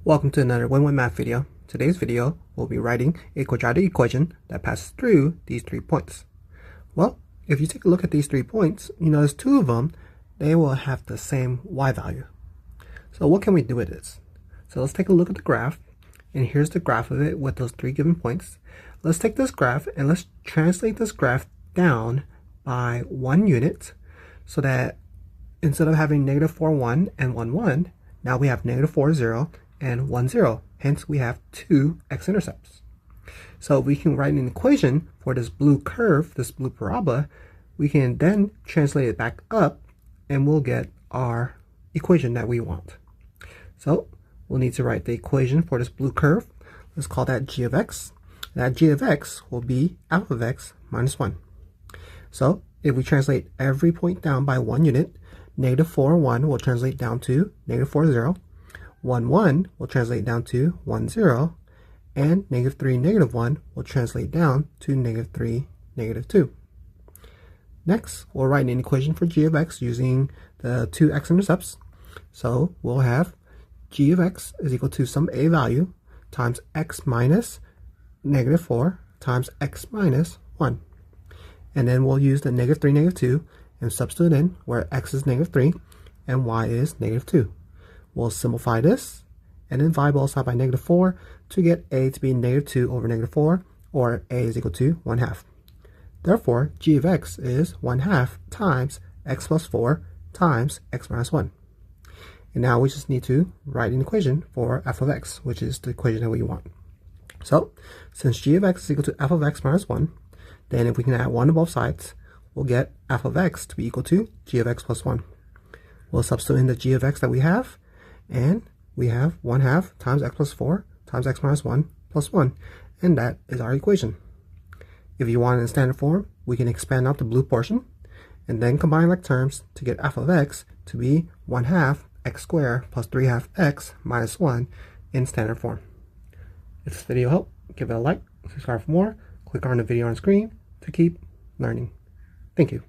Welcome to another Win-Win Math video. Today's video, we'll be writing a quadratic equation that passes through these 3 points. Well, if you take a look at these 3 points, you notice 2 of them, they will have the same y value. So what can we do with this? So let's take a look at the graph, and here's the graph of it with those 3 given points. Let's take this graph and let's translate this graph down by 1 unit so that instead of having -4, 1 and 1, 1, now we have -4, 0 and 1, 0. Hence, we have 2 x-intercepts. So we can write an equation for this blue curve, this blue parabola. We can then translate it back up, and we'll get our equation that we want. So we'll need to write the equation for this blue curve. Let's call that g of x. That g of x will be alpha of x minus 1. So if we translate every point down by 1 unit, -4, 1 will translate down to -4, 0. 1, 1 will translate down to 1, 0, and -3, -1 will translate down to -3, -2. Next, we'll write an equation for g of x using the 2 x-intercepts. So we'll have g of x is equal to some a value times x minus -4 times x minus 1. And then we'll use the -3, -2 and substitute in where x is -3 and y is -2. We'll simplify this and then divide both sides by -4 to get a to be -2 over -4, or a is equal to 1/2. Therefore, g of x is 1/2 times x plus 4 times x minus 1. And now we just need to write an equation for f of x, which is the equation that we want. So, since g of x is equal to f of x minus 1, then if we can add 1 to both sides, we'll get f of x to be equal to g of x plus 1. We'll substitute in the g of x that we have, and we have 1/2 times x plus 4 times x minus 1 plus 1, and that is our equation. If you want it in standard form, we can expand out the blue portion and then combine like terms to get f of x to be 1/2 x squared plus 3/2 x minus 1 in standard form. If this video helped, give it a like, subscribe for more, click on the video on screen to keep learning. Thank you.